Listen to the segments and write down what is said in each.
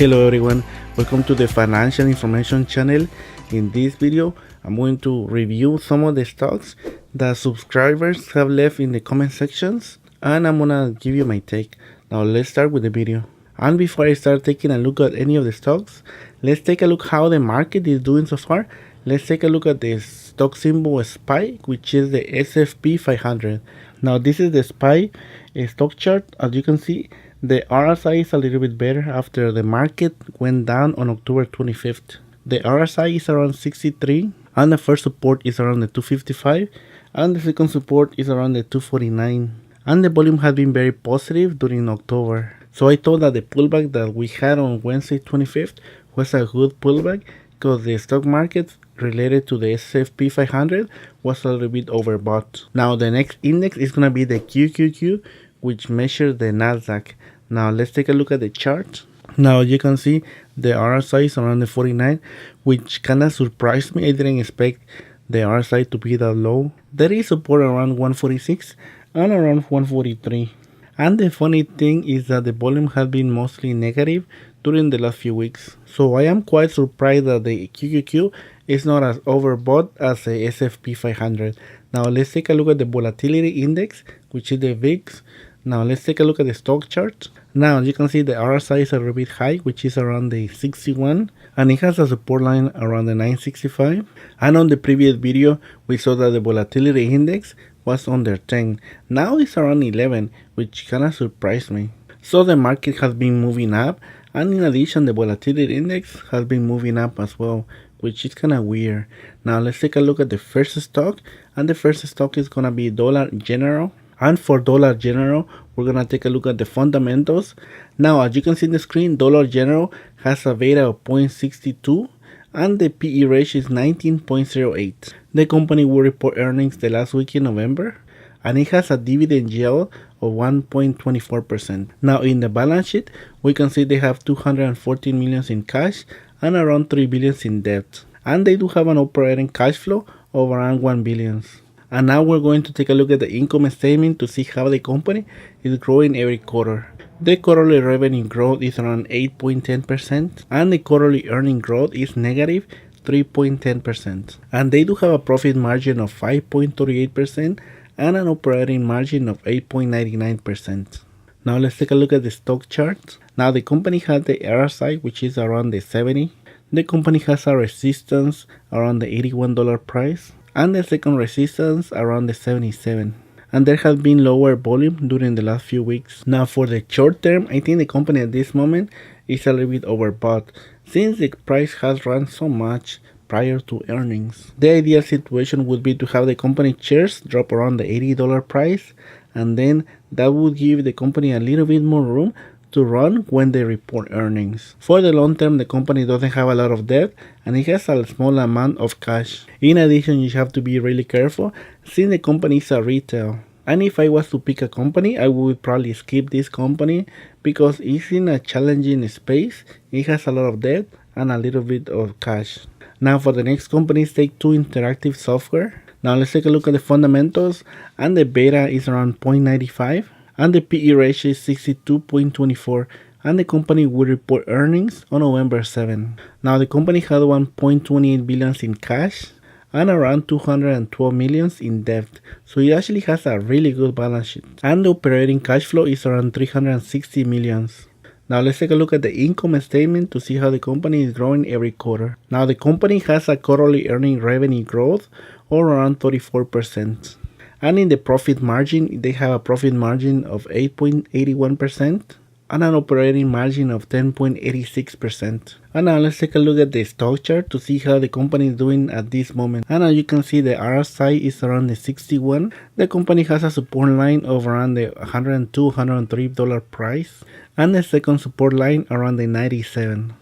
Hello everyone, welcome to the Financial Information channel. In this video, I'm going to review some of the stocks that subscribers have left in the comment sections, and I'm gonna give you my take. Now let's start with the video. And before I start taking a look at any of the stocks, let's take a look how the market is doing so far. Let's take a look at the stock symbol SPY, which is the S&P 500. Now this is the SPY stock chart. As you can see, the RSI is a little bit better after the market went down on October 25th. The RSI is around 63, and the first support is around the 255, and the second support is around the 249. And the volume has been very positive during October. So I thought that the pullback that we had on Wednesday 25th was a good pullback because the stock market related to the S&P 500 was a little bit overbought. Now the next index is going to be the QQQ, which measures the Nasdaq. Now let's take a look at the chart. Now you can see the RSI is around the 49, which kind of surprised me. I didn't expect the RSI to be that low. There is support around 146 and around 143. And the funny thing is that the volume has been mostly negative during the last few weeks. So I am quite surprised that the QQQ is not as overbought as the S&P 500. Now let's take a look at the volatility index, which is the VIX. Now let's take a look at the stock chart. Now you can see the RSI is a little bit high, which is around the 61, and it has a support line around the 965. And on the previous video, we saw that the volatility index was under 10. Now it's around 11, which kind of surprised me. So the market has been moving up, and in addition, the volatility index has been moving up as well, which is kind of weird. Now let's take a look at the first stock, and the first stock is gonna be Dollar General. And for Dollar General, we're gonna take a look at the fundamentals. Now, as you can see in the screen, Dollar General has a beta of 0.62 and the PE ratio is 19.08. The company will report earnings the last week in November, and it has a dividend yield of 1.24%. Now, in the balance sheet, we can see they have 214 million in cash and around 3 billion in debt. And they do have an operating cash flow of around 1 billion. And now we're going to take a look at the income statement to see how the company is growing every quarter. The quarterly revenue growth is around 8.10%, and the quarterly earning growth is negative 3.10%. And they do have a profit margin of 5.38% and an operating margin of 8.99%. Now let's take a look at the stock chart. Now the company has the RSI, which is around the 70. The company has a resistance around the $81 price, and the second resistance around the 77. And there has been lower volume during the last few weeks. Now for the short term, I think the company at this moment is a little bit overbought since the price has run so much prior to earnings. The ideal situation would be to have the company shares drop around the $80 price, and then that would give the company a little bit more room to run when they report earnings. For the long term, the company doesn't have a lot of debt and it has a small amount of cash. In addition, you have to be really careful since the company is a retail. And if I was to pick a company, I would probably skip this company because it's in a challenging space. It has a lot of debt and a little bit of cash. Now for the next company is Take-Two Interactive Software. Now let's take a look at the fundamentals, and the beta is around 0.95. And the PE ratio is 62.24, and the company will report earnings on November 7. Now the company had 1.28 billion in cash and around 212 million in debt, so it actually has a really good balance sheet. And the operating cash flow is around 360 million. Now let's take a look at the income statement to see how the company is growing every quarter. Now the company has a quarterly earning revenue growth of around 34%. And in the profit margin, they have a profit margin of 8.81% and an operating margin of 10.86%. And now let's take a look at the stock chart to see how the company is doing at this moment. And as you can see, the RSI is around the 61. The company has a support line of around the $102, $103 price, and the second support line around the 97.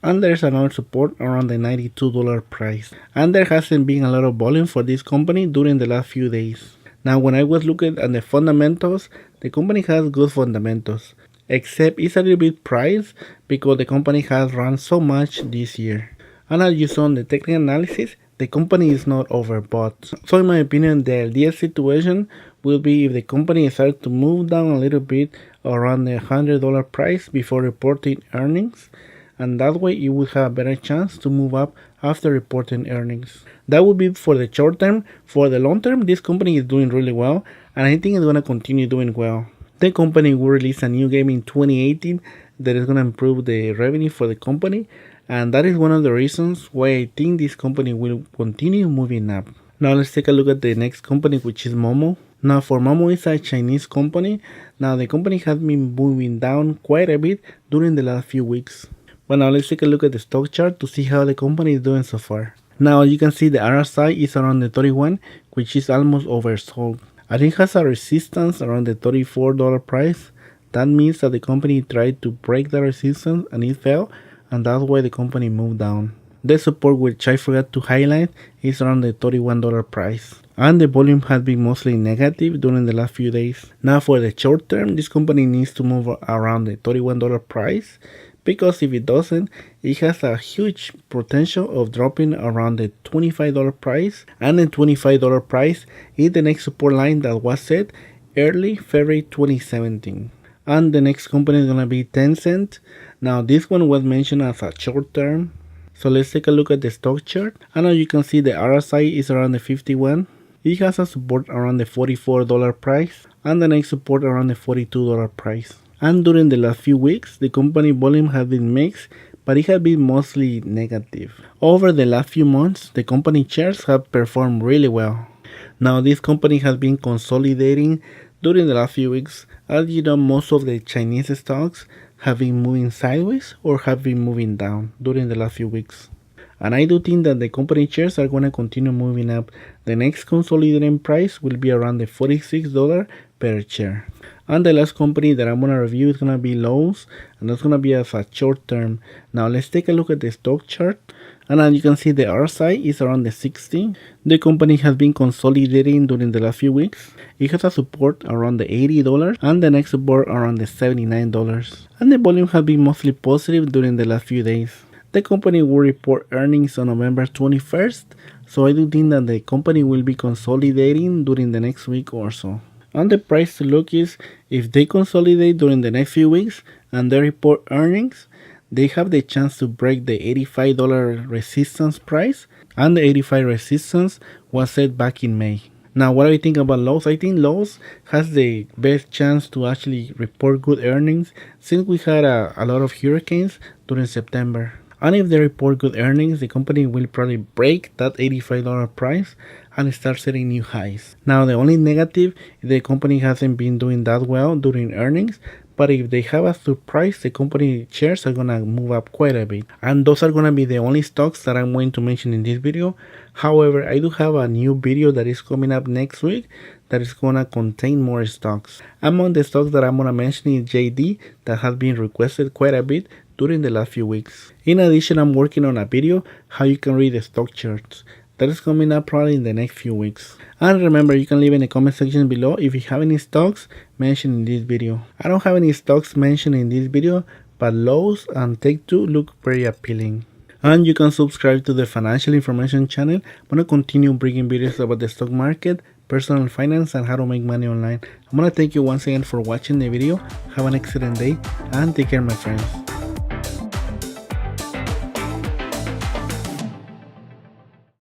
And there's another support around the $92 price. And there hasn't been a lot of volume for this company during the last few days. Now when I was looking at the fundamentals, the company has good fundamentals, except it's a little bit priced because the company has run so much this year. And as you saw in the technical analysis, the company is not overbought. So in my opinion, the ideal situation will be if the company starts to move down a little bit around the $100 price before reporting earnings, and that way you will have a better chance to move up after reporting earnings. That would be for the short term. For the long term, this company is doing really well, and I think it's going to continue doing well. The company will release a new game in 2018 that is going to improve the revenue for the company, and that is one of the reasons why I think this company will continue moving up. Now let's take a look at the next company, which is Momo. Now for Momo, it's a Chinese company. Now the company has been moving down quite a bit during the last few weeks. But now let's take a look at the stock chart to see how the company is doing so far. Now you can see the RSI is around the 31, which is almost oversold. And it has a resistance around the $34 price. That means that the company tried to break the resistance and it fell, and that's why the company moved down. The support, which I forgot to highlight, is around the $31 price. And the volume has been mostly negative during the last few days. Now for the short term, this company needs to move around the $31 price, because if it doesn't, it has a huge potential of dropping around the $25 price, and the $25 price is the next support line that was set early February 2017. And the next company is going to be Tencent. Now this one was mentioned as a short term. So let's take a look at the stock chart, and now you can see the RSI is around the 51. It has a support around the $44 price, and the next support around the $42 price. And during the last few weeks, the company volume has been mixed, but it has been mostly negative. Over the last few months, the company shares have performed really well. Now this company has been consolidating during the last few weeks. As you know, most of the Chinese stocks have been moving sideways or have been moving down during the last few weeks. And I do think that the company shares are going to continue moving up. The next consolidating price will be around the $46 per share. And the last company that I'm going to review is going to be Lowe, and that's going to be as a short term. Now let's take a look at the stock chart, and as you can see, the RSI is around the 60. The company has been consolidating during the last few weeks. It has a support around the $80 and the next support around the $79. And the volume has been mostly positive during the last few days. The company will report earnings on November 21st, so I do think that the company will be consolidating during the next week or so. And the price to look is, if they consolidate during the next few weeks and they report earnings, they have the chance to break the $85 resistance price, and the 85 resistance was set back in May. Now what do I think about Lowe? I think Lowe has the best chance to actually report good earnings, since we had a lot of hurricanes during September. And if they report good earnings, the company will probably break that $85 price and start setting new highs. Now the only negative is the company hasn't been doing that well during earnings, but if they have a surprise, the company shares are gonna move up quite a bit. And those are gonna be the only stocks that I'm going to mention in this video. However, I do have a new video that is coming up next week that is gonna contain more stocks. Among the stocks that I'm gonna mention is JD, that has been requested quite a bit during the last few weeks. In addition, I'm working on a video how you can read the stock charts. That is coming up probably in the next few weeks. And remember, you can leave in the comment section below if you have any stocks mentioned in this video. I don't have any stocks mentioned in this video, but Lowe and Take-Two look very appealing. And you can subscribe to the financial information channel. I'm going to continue bringing videos about the stock market, personal finance, and how to make money online. I'm going to thank you once again for watching the video. Have an excellent day and take care, my friends.